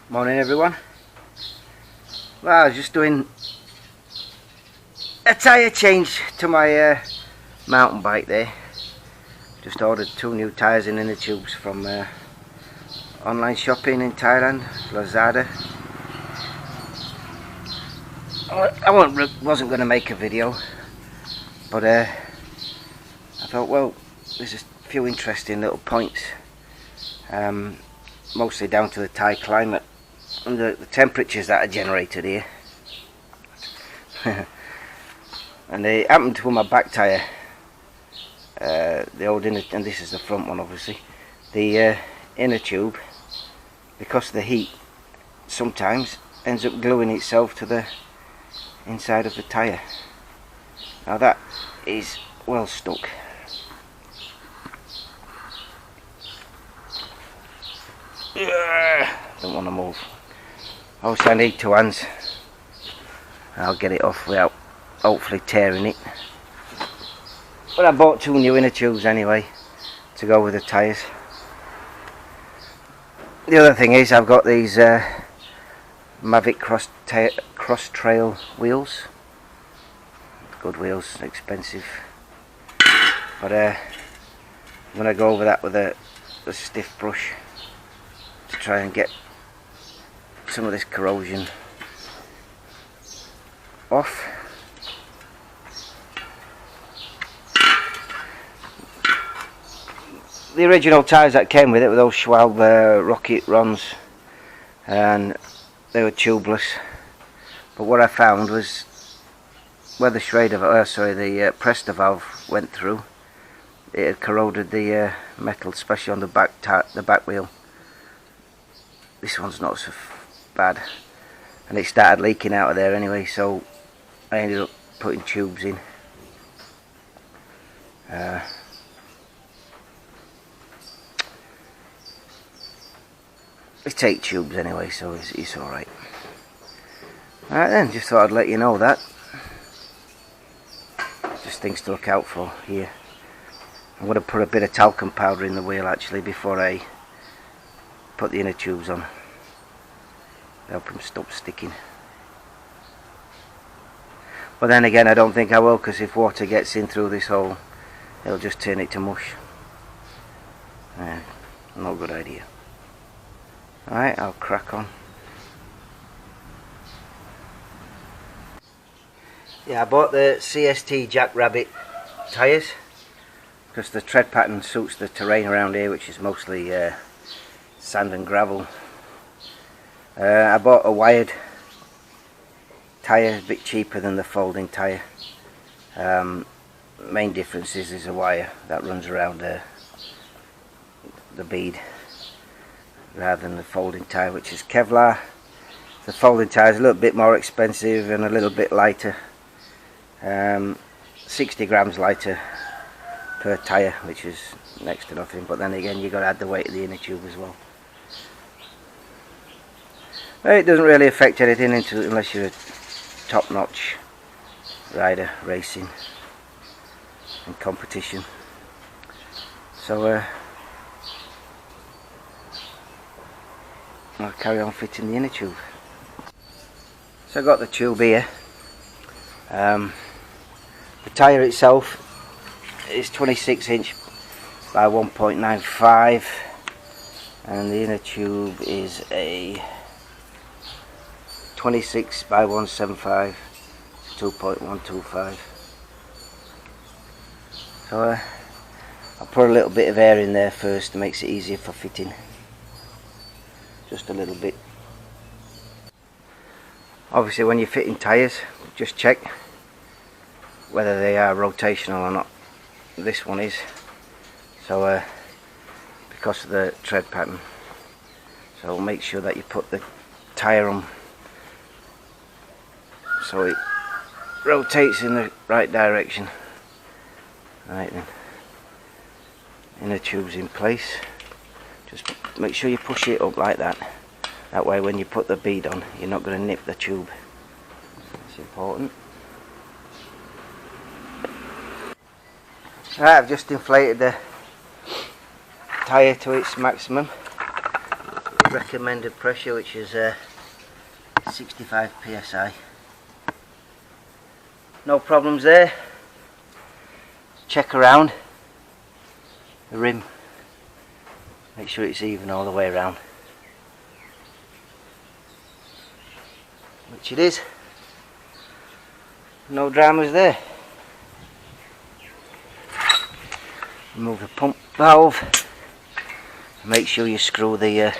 Morning everyone. Well, I was just doing a tyre change to my mountain bike there. Just ordered 2 new tyres and inner tubes from online shopping in Thailand, Lazada. I wasn't going to make a video, but I thought, well, there's a few interesting little points, mostly down to the Thai climate and the temperatures that are generated here. And they happened to my back tyre, the old inner, and this is the front one obviously, the inner tube, because of the heat, sometimes ends up gluing itself to the inside of the tyre. Now that is well stuck. Don't want to move. Obviously I need 2 hands. I'll get it off without hopefully tearing it. But I bought 2 new inner tubes anyway to go with the tyres. The other thing is I've got these Mavic cross trail wheels. Good wheels, expensive. But I'm going to go over that with a stiff brush to try and get some of this corrosion off. The original tyres that came with it were those Schwalbe Rocket Rons, and they were tubeless. But what I found was where the the Presta valve went through, it had corroded the metal, especially on the back wheel. This one's not so bad, and it started leaking out of there anyway, so I ended up putting tubes in. It's 8 tubes anyway, so it's alright. Alright then, just thought I'd let you know that. Just things to look out for here. I'm going to put a bit of talcum powder in the wheel actually before I put the inner tubes on. Help them stop sticking. But then again, I don't think I will, because if water gets in through this hole, it'll just turn it to mush. Not a good idea. Alright, I'll crack on. Yeah, I bought the CST Jackrabbit tyres because the tread pattern suits the terrain around here, which is mostly sand and gravel. I bought a wired tyre, a bit cheaper than the folding tyre. Main difference is there's a wire that runs around the bead, rather than the folding tyre, which is Kevlar. The folding tyre is a little bit more expensive and a little bit lighter, 60 grams lighter per tyre, which is next to nothing. But then again, you've got to add the weight of the inner tube as well. Well, it doesn't really affect anything unless you're a top-notch rider racing and competition. So I'll carry on fitting the inner tube. So I've got the tube here. The tyre itself is 26 inch by 1.95, and the inner tube is a 26 by 175, 2.125. So I'll put a little bit of air in there first to make it easier for fitting. Just a little bit. Obviously when you're fitting tyres, just check whether they are rotational or not. This one is, so because of the tread pattern. So make sure that you put the tyre on so it rotates in the right direction. Right then, inner tube's in place. Just make sure you push it up like that. That way when you put the bead on, you're not going to nip the tube. That's important. Right, I've just inflated the tyre to its maximum. recommended pressure, which is 65 psi. No problems there. Check around the rim, make sure it's even all the way around, which it is. No dramas there. Remove the pump valve, make sure you screw the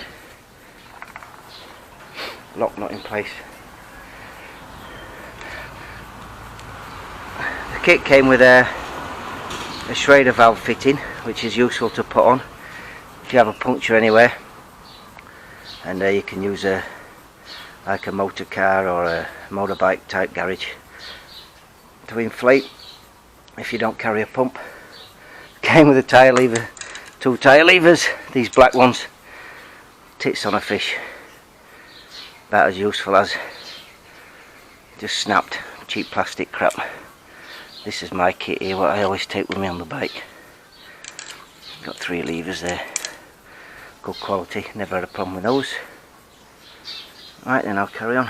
lock nut in place. The kit came with a Schrader valve fitting, which is useful to put on if you have a puncture anywhere, and you can use like a motor car or a motorbike type garage to inflate if you don't carry a pump. Came with a tyre lever, 2 tyre levers, these black ones, tits on a fish, about as useful as, just snapped, cheap plastic crap. This is my kit here, what I always take with me on the bike. Got 3 levers there, good quality, never had a problem with those. Right then, I'll carry on.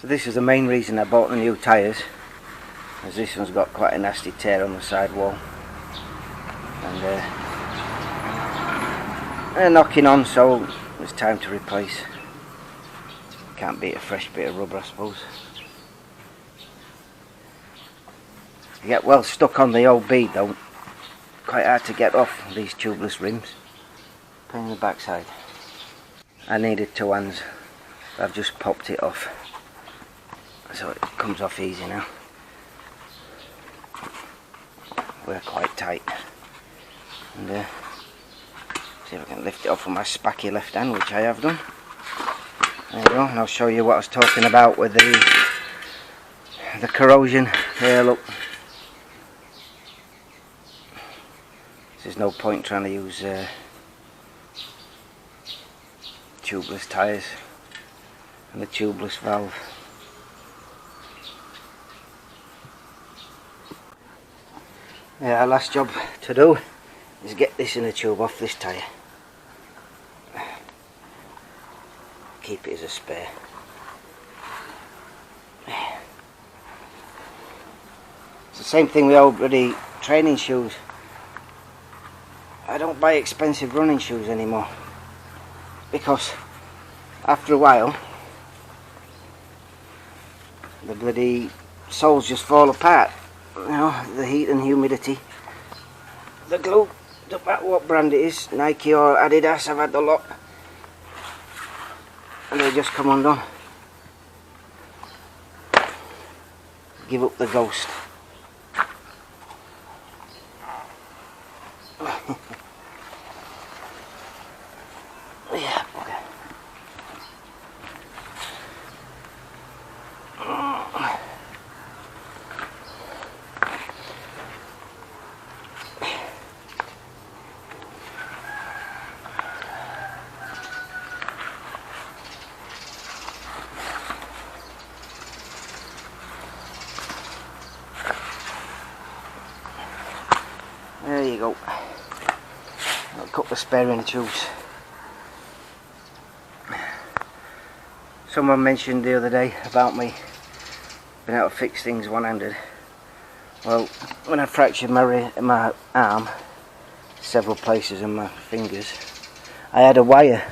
So this is the main reason I bought the new tyres, as this one's got quite a nasty tear on the side wall, and they're knocking on, so it's time to replace. Can't beat a fresh bit of rubber, I suppose. You get well stuck on the old bead though, quite hard to get off these tubeless rims. Pain in the backside. I needed 2 hands, but I've just popped it off, so it comes off easy now. We're quite tight, and see if I can lift it off with my spacky left hand, which I have done. There you go, and I'll show you what I was talking about with the corrosion. There, look. There's no point trying to use tubeless tyres and the tubeless valve. Yeah, our last job to do is get this inner tube off this tyre. Keep it as a spare. It's the same thing with already training shoes. I don't buy expensive running shoes anymore, because after a while the bloody soles just fall apart. You know, the heat and humidity, the glue, doesn't matter what brand it is, Nike or Adidas, I've had a lot, and they just come undone. Give up the ghost. Yeah, okay. There you go. I'll cut the spare inner tubes. Someone mentioned the other day about me being able to fix things one-handed. Well, when I fractured my arm, several places in my fingers, I had a wire,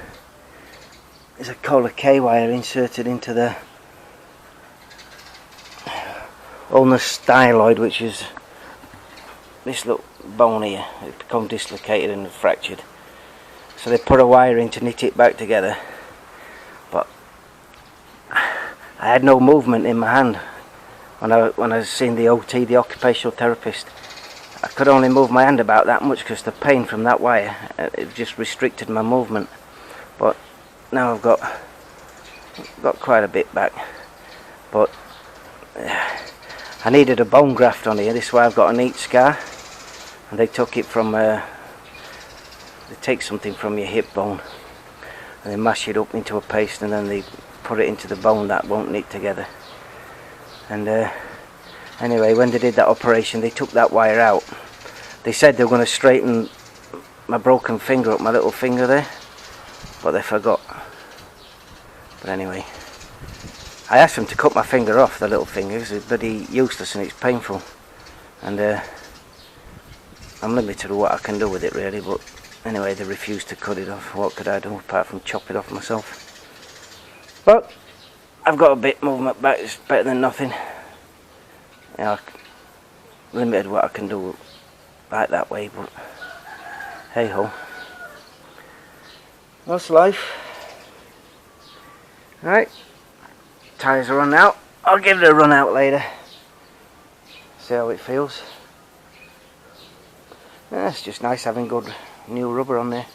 it's called a K wire, inserted into the ulnar styloid, which is this little bone here. It become dislocated and fractured, so they put a wire in to knit it back together, but I had no movement in my hand when I seen the OT, the occupational therapist. I could only move my hand about that much because the pain from that wire, it just restricted my movement. But now I've got quite a bit back, but I needed a bone graft on here. This is why I've got a neat scar, and they took it from they take something from your hip bone and they mash it up into a paste, and then they put it into the bone that won't knit together. And anyway, when they did that operation, they took that wire out. They said they were going to straighten my broken finger up, my little finger there, but they forgot. But anyway, I asked them to cut my finger off, the little finger, because it's bloody useless and it's painful. And I'm limited to what I can do with it really, but anyway, they refused to cut it off. What could I do apart from chop it off myself? But I've got a bit movement back, it's better than nothing. You know, limited what I can do like that way, but hey ho. That's life. Right, tyres are on now. I'll give it a run out later. See how it feels. Yeah, it's just nice having good new rubber on there.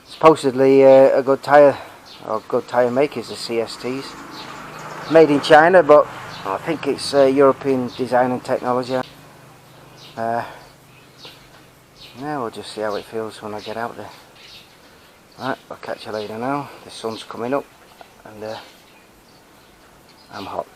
Supposedly a good tyre, or good tyre makers, the CSTs. Made in China, but I think it's European design and technology. Yeah, we'll just see how it feels when I get out there. Right, I'll catch you later now. The sun's coming up and I'm hot.